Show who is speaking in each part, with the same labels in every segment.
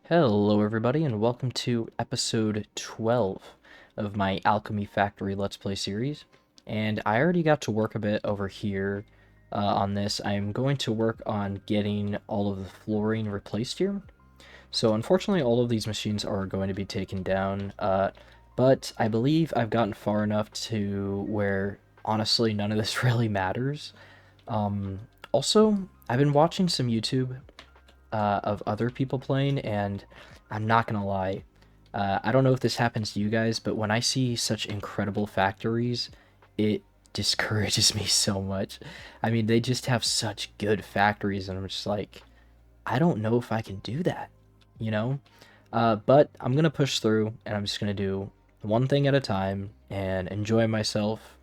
Speaker 1: Hello everybody and welcome to episode 12 of my Alchemy Factory Let's Play series. And I already got to work a bit over here on this. I'm going to work on getting all of the flooring replaced here. So unfortunately all of these machines are going to be taken down, but I believe I've gotten far enough to where honestly none of this really matters. Also, I've been watching some YouTube of other people playing, and I'm not gonna lie, I don't know if this happens to you guys, but when I see such incredible factories, it discourages me so much. I mean, they just have such good factories, and I'm just like, I don't know if I can do that, you know? But I'm gonna push through, and I'm just gonna do one thing at a time and enjoy myself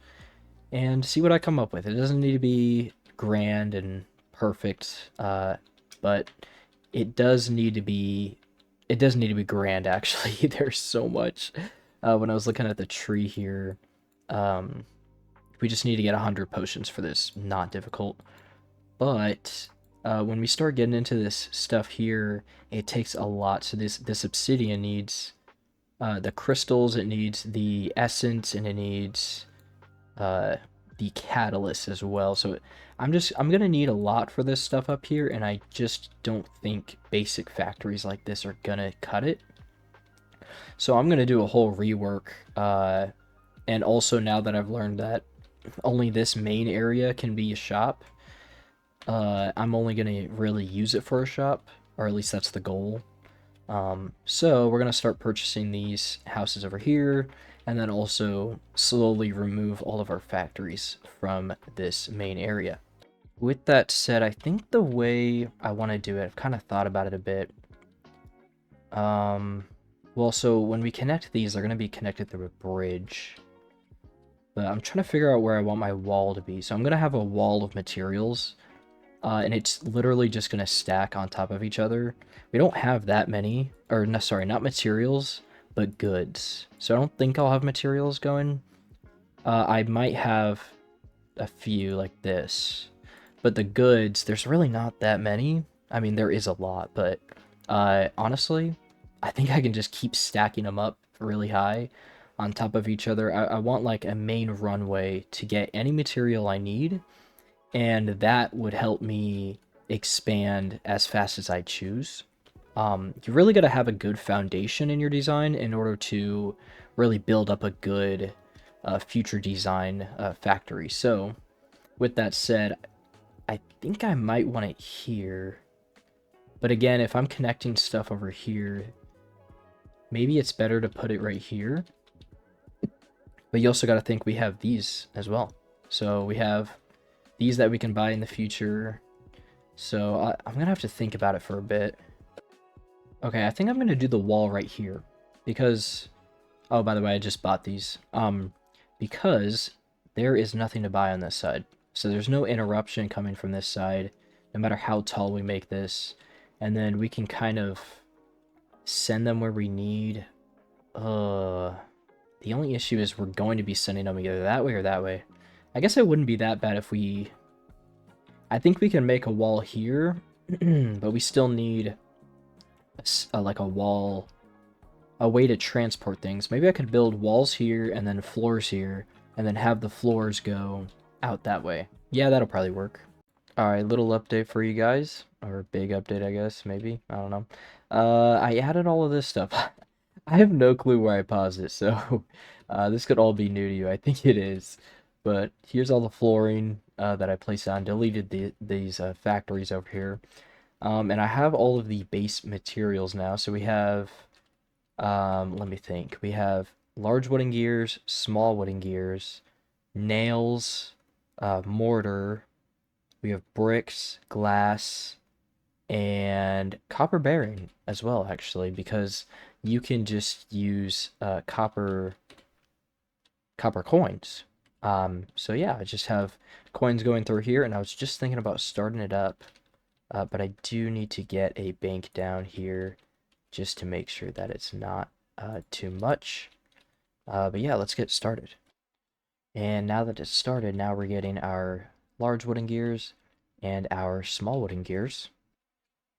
Speaker 1: and see what I come up with. It doesn't need to be grand and perfect, but it does need to be grand actually. There's so much. When I was looking at the tree here, um, we just need to get 100 potions for this. Not difficult. But when we start getting into this stuff here, it takes a lot. So this obsidian needs the crystals, it needs the essence, and it needs uh, the catalyst as well. So I'm gonna need a lot for this stuff up here, and I just don't think basic factories like this are gonna cut it. So I'm gonna do a whole rework. And also now that I've learned that only this main area can be a shop, I'm only gonna really use it for a shop, or at least that's the goal. So we're going to start purchasing these houses over here, and then also slowly remove all of our factories from this main area. With that said, I think the way I want to do it, I've kind of thought about it a bit. Well, so when we connect these, they're going to be connected through a bridge. But I'm trying to figure out where I want my wall to be. So I'm going to have a wall of materials. And it's literally just going to stack on top of each other. We don't have that many, or no, sorry, not materials, but goods. So I don't think I'll have materials going. I might have a few like this, but the goods, there's really not that many. I mean, there is a lot, but honestly, I think I can just keep stacking them up really high on top of each other. I want like a main runway to get any material I need, and that would help me expand as fast as I choose. You really got to have a good foundation in your design in order to really build up a good future design factory. So, with that said, I think I might want it here. But again, if I'm connecting stuff over here, maybe it's better to put it right here. But you also got to think we have these as well. So we have these that we can buy in the future. So I'm going to have to think about it for a bit. Okay, I think I'm going to do the wall right here. Because, oh, by the way, I just bought these. Because there is nothing to buy on this side. So there's no interruption coming from this side, no matter how tall we make this. And then we can kind of send them where we need. The only issue is we're going to be sending them either that way or that way. I guess it wouldn't be that bad if we... I think we can make a wall here, but we still need like a wall, a way to transport things. Maybe I could build walls here and then floors here, and then have the floors go out that way. Yeah, that'll probably work. Alright, little update for you guys, or big update, I guess, maybe, I don't know. I added all of this stuff. I have no clue where I paused it, so this could all be new to you. I think it is. But here's all the flooring that I placed on. Deleted these factories over here. And I have all of the base materials now. So we have, let me think. We have large wooden gears, small wooden gears, nails, mortar. We have bricks, glass, and copper bearing as well, actually, because you can just use copper coins. So yeah, I just have coins going through here, and I was just thinking about starting it up, but I do need to get a bank down here just to make sure that it's not too much. But yeah, let's get started. And now that it's started, now we're getting our large wooden gears and our small wooden gears.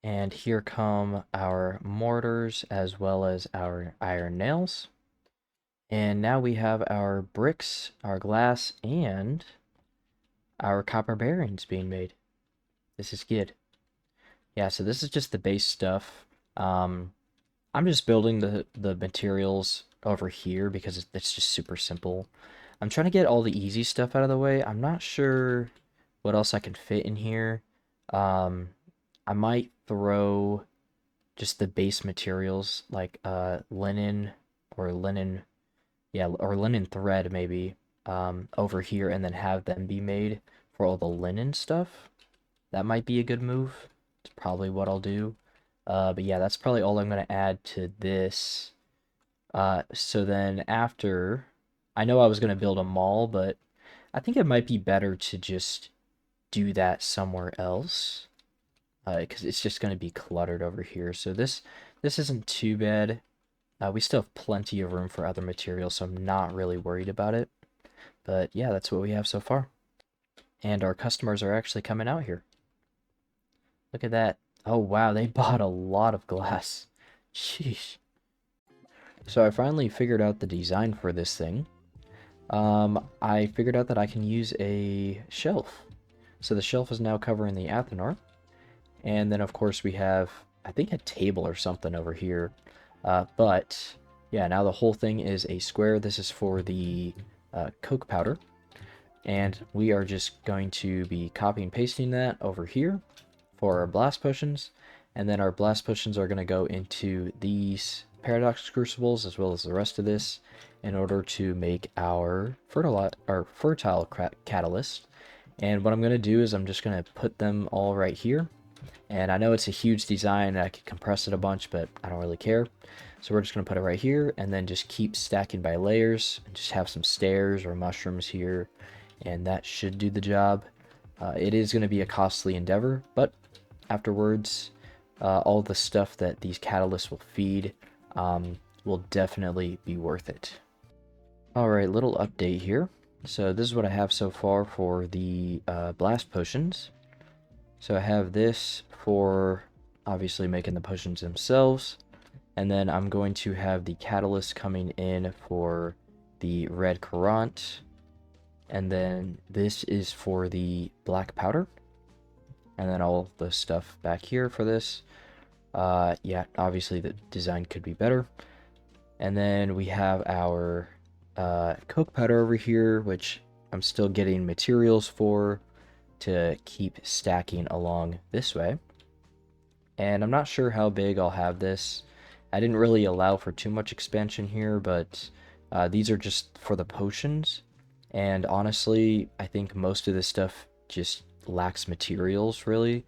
Speaker 1: And here come our mortars as well as our iron nails. And now we have our bricks, our glass, and our copper bearings being made. This is good. Yeah, so this is just the base stuff. I'm just building the materials over here because it's just super simple. I'm trying to get all the easy stuff out of the way. I'm not sure what else I can fit in here. Um, I might throw just the base materials like linen or linen, yeah, or linen thread maybe over here and then have them be made for all the linen stuff. That might be a good move. It's probably what I'll do. But yeah, that's probably all I'm going to add to this. So then after, I know I was going to build a mall, but I think it might be better to just do that somewhere else. Because it's just going to be cluttered over here. So this isn't too bad. We still have plenty of room for other materials, so I'm not really worried about it. But yeah, that's what we have so far. And our customers are actually coming out here. Look at that. Oh wow, they bought a lot of glass. Sheesh. So I finally figured out the design for this thing. I figured out that I can use a shelf. So the shelf is now covering the Athenor. And then of course we have, I think, a table or something over here. But yeah, now the whole thing is a square. This is for the coke powder. And we are just going to be copy and pasting that over here for our blast potions. And then our blast potions are going to go into these paradox crucibles as well as the rest of this in order to make our fertile catalyst. And what I'm going to do is I'm just going to put them all right here. And I know it's a huge design, I could compress it a bunch, but I don't really care. So we're just going to put it right here, and then just keep stacking by layers, and just have some stairs or mushrooms here, and that should do the job. It is going to be a costly endeavor, but afterwards, all the stuff that these catalysts will feed will definitely be worth it. Alright, little update here. So this is what I have so far for the blast potions. So I have this for obviously making the potions themselves. And then I'm going to have the catalyst coming in for the red currant. And then this is for the black powder. And then all the stuff back here for this. Yeah, obviously the design could be better. And then we have our coke powder over here, which I'm still getting materials for to keep stacking along this way. And I'm not sure how big I'll have this. I didn't really allow for too much expansion here, but these are just for the potions. And honestly, I think most of this stuff just lacks materials, really.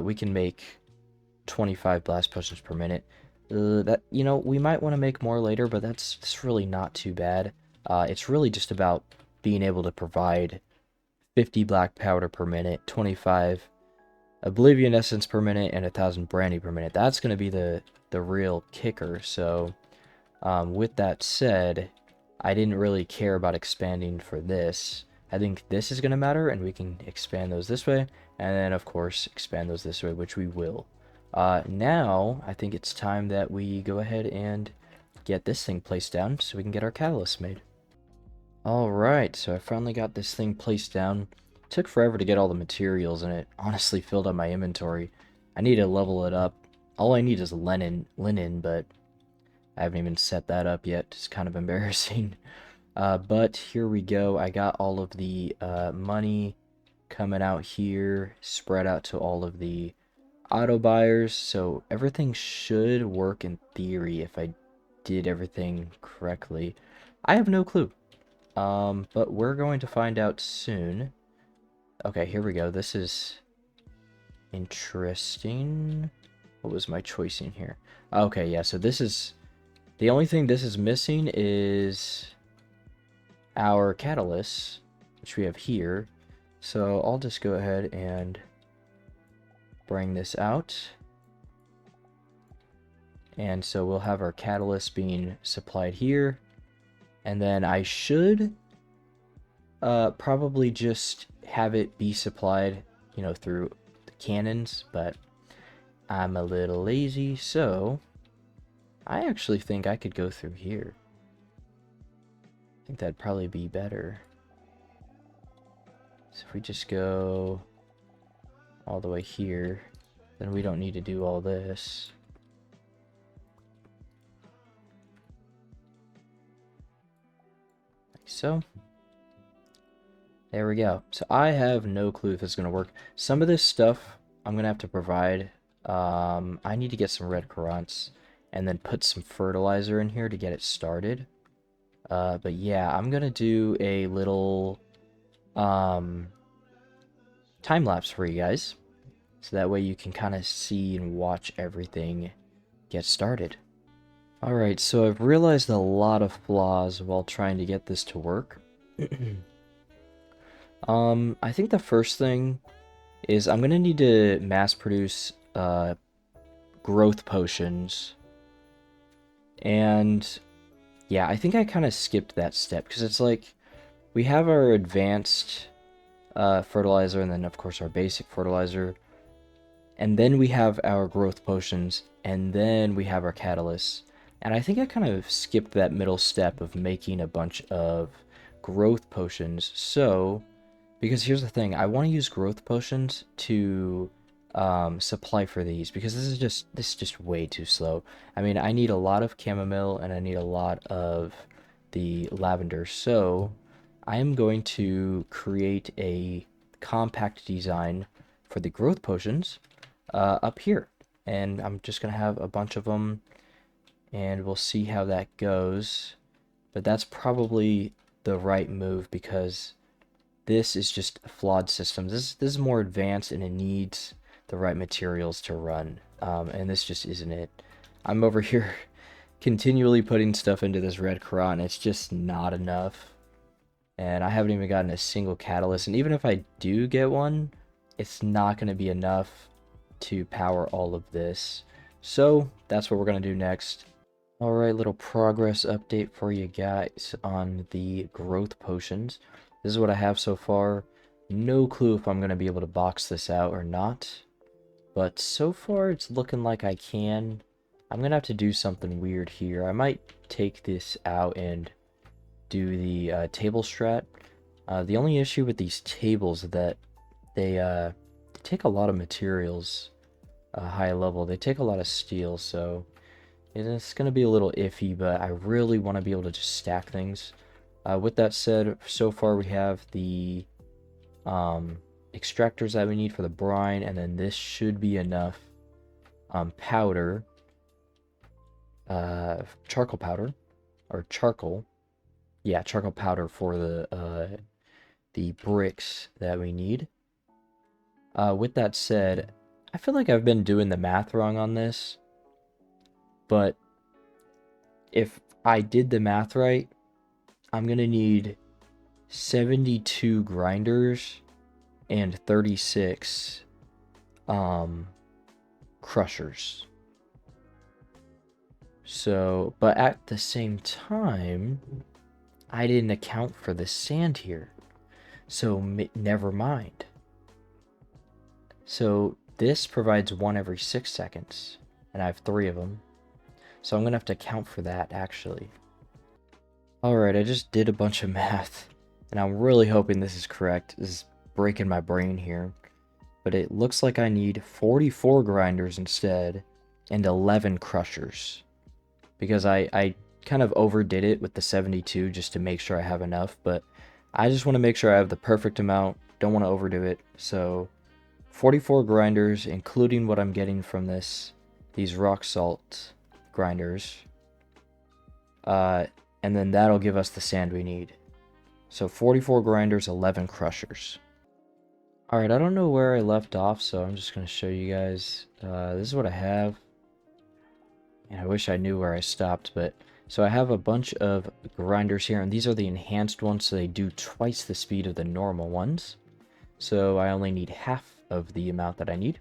Speaker 1: We can make 25 blast potions per minute. That, you know, we might want to make more later, but that's really not too bad. It's really just about being able to provide 50 black powder per minute, 25 Oblivion Essence per minute, and 1,000 Brandy per minute. That's going to be the real kicker. So, with that said, I didn't really care about expanding for this. I think this is going to matter, and we can expand those this way, and then, of course, expand those this way, which we will. Now, I think it's time that we go ahead and get this thing placed down so we can get our catalyst made. Alright, so I finally got this thing placed down. It took forever to get all the materials, and it honestly filled up my inventory. I need to level it up. All I need is linen, but I haven't even set that up yet. It's kind of embarrassing. But here we go. I got all of the money coming out here, spread out to all of the auto buyers. So everything should work in theory if I did everything correctly. I have no clue. But we're going to find out soon. Okay, here we go. This is interesting. What was my choice in here? Okay, yeah, so this is... The only thing this is missing is our catalyst, which we have here. So I'll just go ahead and bring this out. And so we'll have our catalyst being supplied here. And then I should probably just have it be supplied, you know, through the cannons, but I'm a little lazy, so I actually think I could go through here. I think that'd probably be better. So if we just go all the way here, then we don't need to do all this. Like so. There we go. So I have no clue if it's going to work. Some of this stuff I'm going to have to provide. I need to get some red currants and then put some fertilizer in here to get it started. But yeah, I'm going to do a little time lapse for you guys. So that way you can kind of see and watch everything get started. Alright, so I've realized a lot of flaws while trying to get this to work. I think the first thing is I'm gonna need to mass produce growth potions. And yeah, I think I kind of skipped that step because it's like we have our advanced fertilizer and then of course our basic fertilizer. And then we have our growth potions and then we have our catalysts. And I think I kind of skipped that middle step of making a bunch of growth potions. So because here's the thing, I want to use growth potions to supply for these because this is just way too slow. I mean, I need a lot of chamomile and I need a lot of the lavender. So I am going to create a compact design for the growth potions up here, and I'm just gonna have a bunch of them, and we'll see how that goes. But that's probably the right move because this is just a flawed system. This is more advanced and it needs the right materials to run. And this just isn't it. I'm over here continually putting stuff into this red Quran. And it's just not enough. And I haven't even gotten a single catalyst. And even if I do get one, it's not going to be enough to power all of this. So that's what we're going to do next. Alright, little progress update for you guys on the growth potions. This is what I have so far. No clue if I'm going to be able to box this out or not. But so far it's looking like I can. I'm going to have to do something weird here. I might take this out and do the table strat. The only issue with these tables is that they take a lot of materials high level. They take a lot of steel, so it's going to be a little iffy, but I really want to be able to just stack things. With that said, so far we have the extractors that we need for the brine, and then this should be enough powder, charcoal powder, or charcoal. Yeah, charcoal powder for the bricks that we need. With that said, I feel like I've been doing the math wrong on this, but if I did the math right, I'm gonna need 72 grinders and 36 crushers. So, but at the same time, I didn't account for the sand here. So never mind. So this provides one every 6 seconds, and I have 3 of them. So I'm gonna have to account for that actually. Alright, I just did a bunch of math, and I'm really hoping this is correct. This is breaking my brain here. But it looks like I need 44 grinders instead, and 11 crushers. Because I kind of overdid it with the 72 just to make sure I have enough, but I just want to make sure I have the perfect amount, don't want to overdo it. So 44 grinders, including what I'm getting from these rock salt grinders. And then that'll give us the sand we need. So 44 grinders, 11 crushers. Alright, I don't know where I left off, so I'm just going to show you guys. This is what I have. And I wish I knew where I stopped, but... So I have a bunch of grinders here, and these are the enhanced ones, so they do twice the speed of the normal ones. So I only need half of the amount that I need,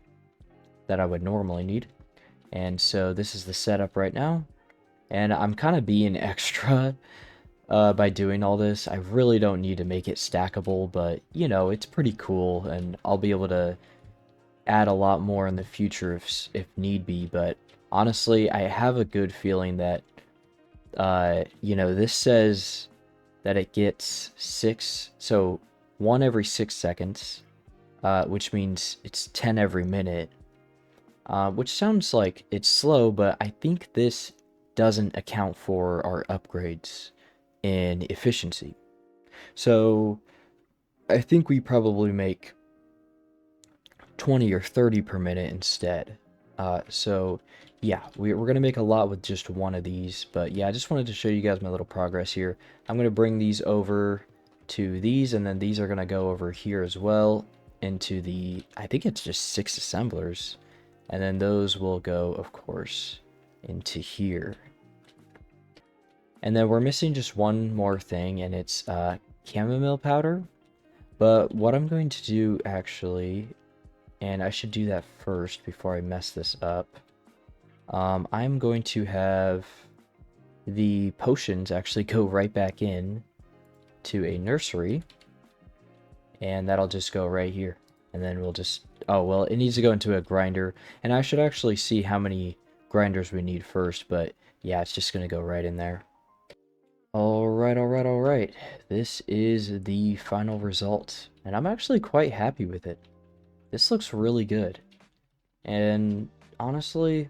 Speaker 1: that I would normally need. And so this is the setup right now. And I'm kind of being extra by doing all this. I really don't need to make it stackable, but, you know, it's pretty cool, and I'll be able to add a lot more in the future if need be, but honestly, I have a good feeling that this says that it gets 6, so 1 every 6 seconds, which means it's 10 every minute, which sounds like it's slow, but I think this doesn't account for our upgrades in efficiency. So I think we probably make 20 or 30 per minute instead. So yeah, we're going to make a lot with just one of these. But yeah, I just wanted to show you guys my little progress here. I'm going to bring these over to these, and then these are going to go over here as well into the, I think it's just 6 assemblers. And then those will go, of course, into here. And then we're missing just one more thing, and it's chamomile powder. But what I'm going to do actually, and I should do that first before I mess this up, I'm going to have the potions actually go right back in to a nursery, and that'll just go right here. And then we'll just, oh, well, it needs to go into a grinder, and I should actually see how many grinders we need first, but yeah, it's just going to go right in there. Alright, alright, alright. This is the final result, and I'm actually quite happy with it. This looks really good. And honestly,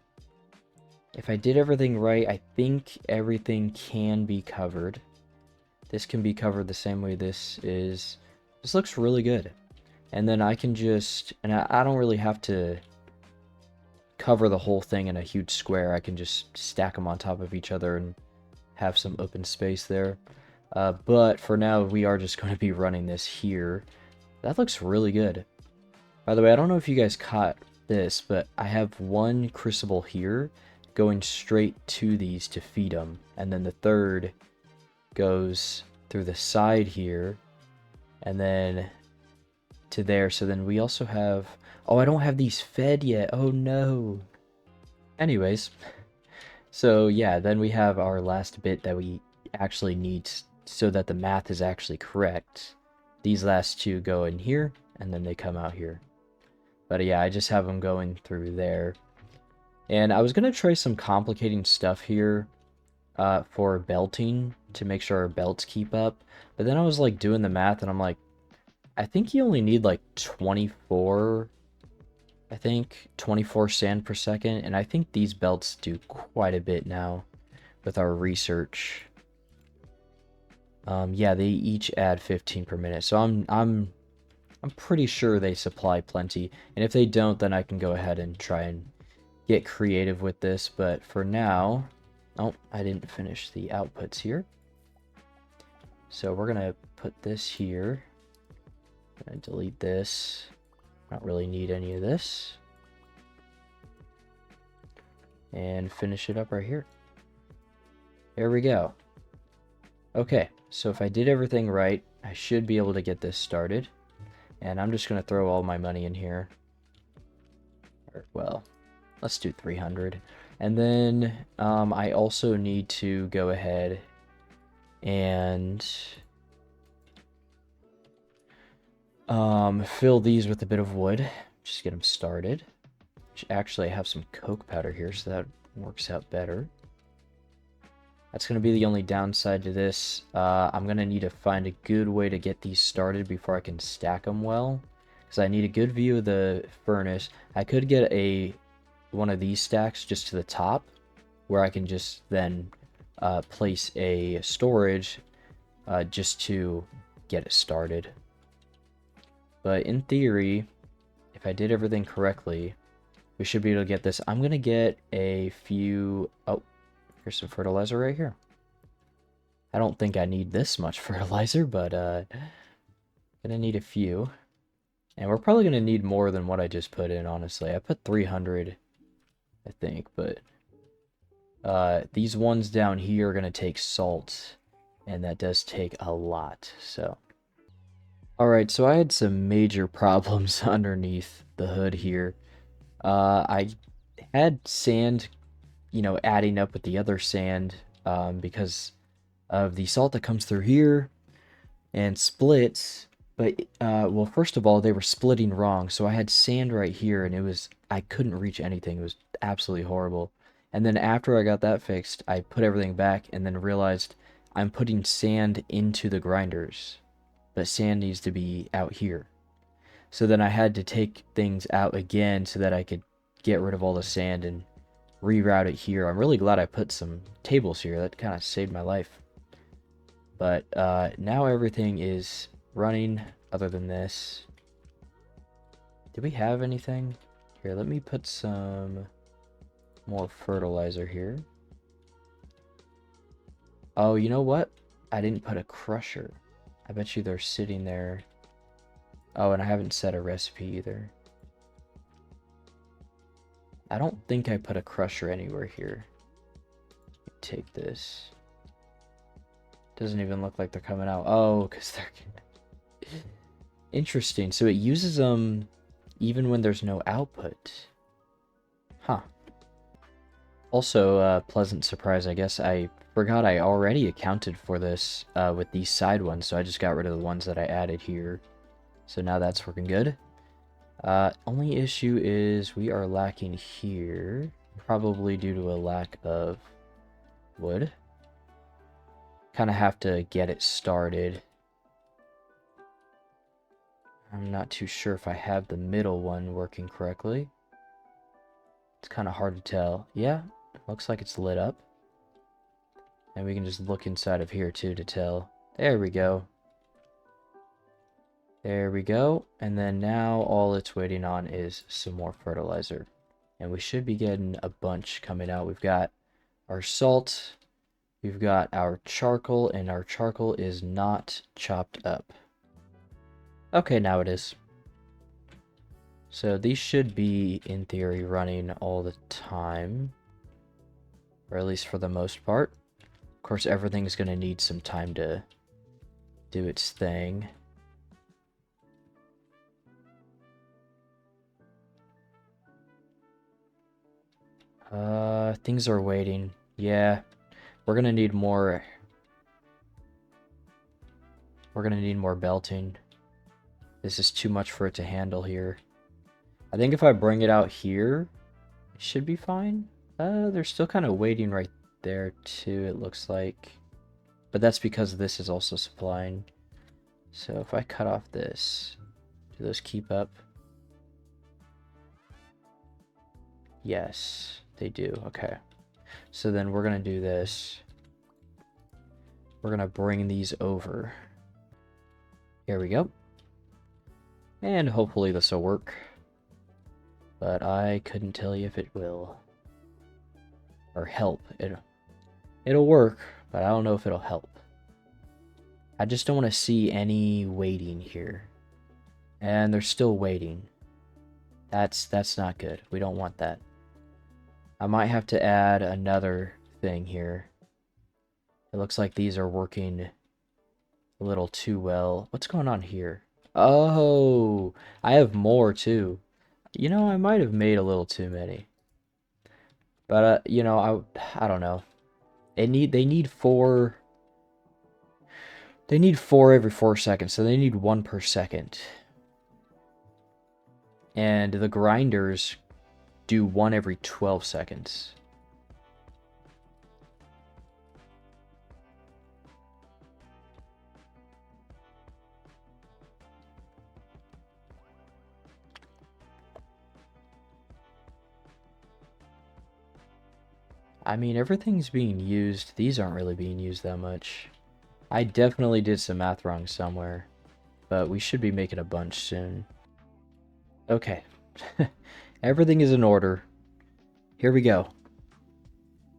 Speaker 1: if I did everything right, I think everything can be covered. This can be covered the same way this is. This looks really good. And then I can just, and I don't really have to cover the whole thing in a huge square. I can just stack them on top of each other and have some open space there. But for now, we are just going to be running this here. That looks really good. By the way, I don't know if you guys caught this, but I have one crucible here going straight to these to feed them. And then the third goes through the side here and then to there. So then we also have... Oh, I don't have these fed yet. Oh, no. Anyways, so yeah, then we have our last bit that we actually need so that the math is actually correct. These last two go in here, and then they come out here. But yeah, I just have them going through there. And I was going to try some complicating stuff here for belting to make sure our belts keep up. But then I was like doing the math, and I'm like, I think you only need like 24... I think 24 sand per second, and I think these belts do quite a bit now with our research. Yeah, they each add 15 per minute, so I'm pretty sure they supply plenty. And if they don't, then I can go ahead and try and get creative with this. But for now, oh, I didn't finish the outputs here. So we're gonna put this here. I'm gonna delete this. Not really need any of this. And finish it up right here. There we go. Okay, so if I did everything right, I should be able to get this started. And I'm just going to throw all my money in here. Well, let's do 300. And then I also need to go ahead and fill these with a bit of wood. Just get them started. Actually, I have some coke powder here, so that works out better. That's going to be the only downside to this. I'm going to need to find a good way to get these started before I can stack them well. Because I need a good view of the furnace. I could get one of these stacks just to the top, where I can just then place a storage just to get it started. But in theory, if I did everything correctly, we should be able to get this. I'm going to get a few... Oh, here's some fertilizer right here. I don't think I need this much fertilizer, but going to need a few. And we're probably going to need more than what I just put in, honestly. I put 300, I think, but these ones down here are going to take salt, and that does take a lot, so... Alright, so I had some major problems underneath the hood here. I had sand, adding up with the other sand because of the salt that comes through here and splits. But, well, first of all, they were splitting wrong. So I had sand right here, and I couldn't reach anything. It was absolutely horrible. And then after I got that fixed, I put everything back and then realized I'm putting sand into the grinders. But sand needs to be out here. So then I had to take things out again so that I could get rid of all the sand and reroute it here. I'm really glad I put some tables here. That kind of saved my life. But now everything is running other than this. Do we have anything? Here, let me put some more fertilizer here. Oh, you know what? I didn't put a crusher. I bet you they're sitting there. Oh, and I haven't set a recipe either. I don't think I put a crusher anywhere here. Take this. Doesn't even look like they're coming out. Oh, because they're... Interesting. So it uses them even when there's no output. Huh. Also, pleasant surprise, I guess. I forgot I already accounted for this with these side ones, so I just got rid of the ones that I added here. So now that's working good. Only issue is we are lacking here, probably due to a lack of wood. Kind of have to get it started. I'm not too sure if I have the middle one working correctly. It's kind of hard to tell. Yeah, looks like it's lit up. And we can just look inside of here too to tell. There we go. There we go. And then now all it's waiting on is some more fertilizer. And we should be getting a bunch coming out. We've got our salt. We've got our charcoal. And our charcoal is not chopped up. Okay, now it is. So these should be, in theory, running all the time. Or at least for the most part. Of course, everything's going to need some time to do its thing. Things are waiting. Yeah, we're going to need more... We're going to need more belting. This is too much for it to handle here. I think if I bring it out here, it should be fine. They're still kind of waiting right there too, it looks like. But that's because this is also supplying. So if I cut off this, do those keep up? Yes, they do. Okay. So then we're going to do this. We're going to bring these over. Here we go. And hopefully this will work. But I couldn't tell you if it will. Or help. It'll work, but I don't know if it'll help. I just don't want to see any waiting here. And they're still waiting. That's not good. We don't want that. I might have to add another thing here. It looks like these are working a little too well. What's going on here? Oh, I have more too. You know, I might have made a little too many. But, you know, I don't know. They need four... They need 4 every 4 seconds, so they need 1 per second. And the grinders do 1 every 12 seconds. I mean, everything's being used. These aren't really being used that much. I definitely did some math wrong somewhere, but we should be making a bunch soon. Okay. Everything is in order. Here we go.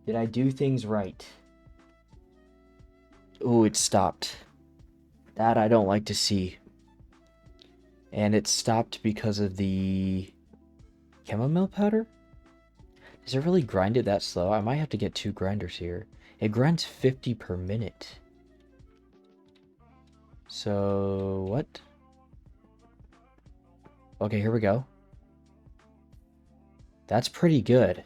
Speaker 1: Did I do things right? Oh, it stopped. That I don't like to see. And it stopped because of the chamomile powder? Does it really grind it that slow? I might have to get 2 grinders here. It grinds 50 per minute. So, what? Okay, here we go. That's pretty good.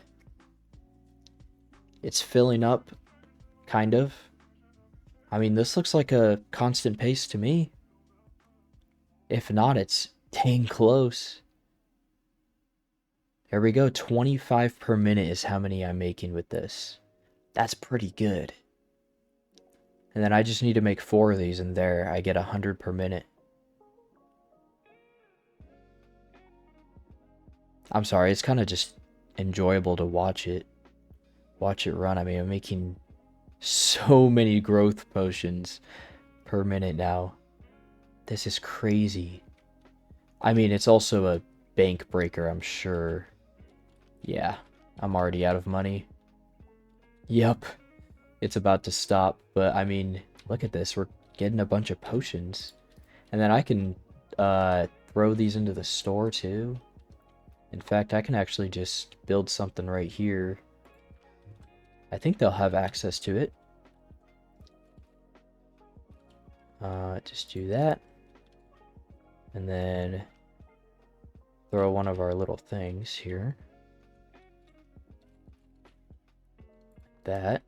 Speaker 1: It's filling up, kind of. I mean, this looks like a constant pace to me. If not, it's dang close. There we go. 25 per minute is how many I'm making with this. That's pretty good. And then I just need to make 4 of these, and there I get 100 per minute. I'm sorry, it's kind of just enjoyable to watch it run. I mean, I'm making so many growth potions per minute now. This is crazy. I mean, it's also a bank breaker, I'm sure. Yeah, I'm already out of money. Yep, it's about to stop, but I mean, look at this. We're getting a bunch of potions. And then I can throw these into the store too. In fact, I can actually just build something right here. I think they'll have access to it. Just do that. And then throw one of our little things here. That.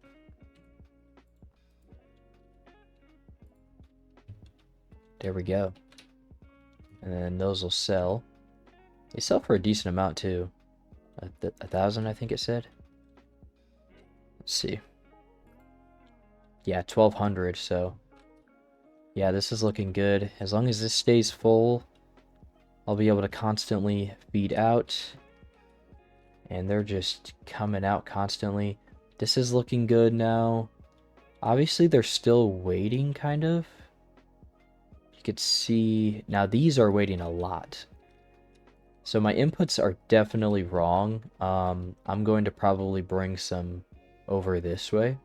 Speaker 1: There we go. And then those will sell. They sell for a decent amount too. 1,000, I think it said. Let's see. Yeah, 1,200, so... Yeah, this is looking good. As long as this stays full, I'll be able to constantly feed out. And they're just coming out constantly. This is looking good now. Obviously, they're still waiting, kind of. You could see... Now, these are waiting a lot. So my inputs are definitely wrong. I'm going to probably bring some over this way.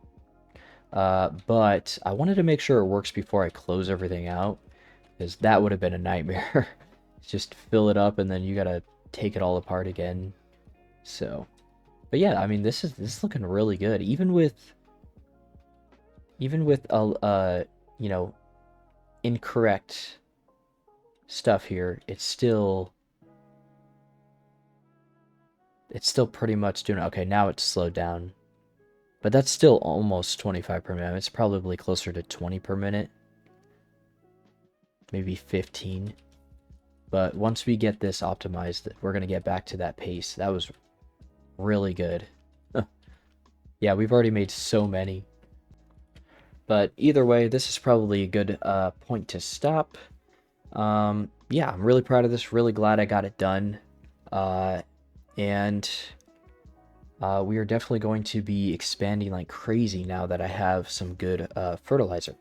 Speaker 1: But I wanted to make sure it works before I close everything out, because that would have been a nightmare. Just fill it up and then you gotta take it all apart again. So, but yeah, I mean, this is looking really good. Even with you know, incorrect stuff here, it's still pretty much doing okay. Now it's slowed down. But that's still almost 25 per minute. It's probably closer to 20 per minute. Maybe 15. But once we get this optimized, we're going to get back to that pace. That was really good. Yeah, we've already made so many. But either way, this is probably a good point to stop. Yeah, I'm really proud of this. Really glad I got it done. And... we are definitely going to be expanding like crazy now that I have some good fertilizer.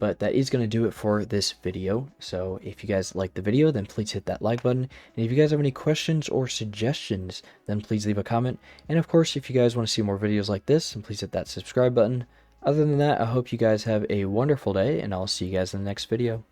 Speaker 1: But that is going to do it for this video. So if you guys like the video, then please hit that like button. And if you guys have any questions or suggestions, then please leave a comment. And of course, if you guys want to see more videos like this, then please hit that subscribe button. Other than that, I hope you guys have a wonderful day, and I'll see you guys in the next video.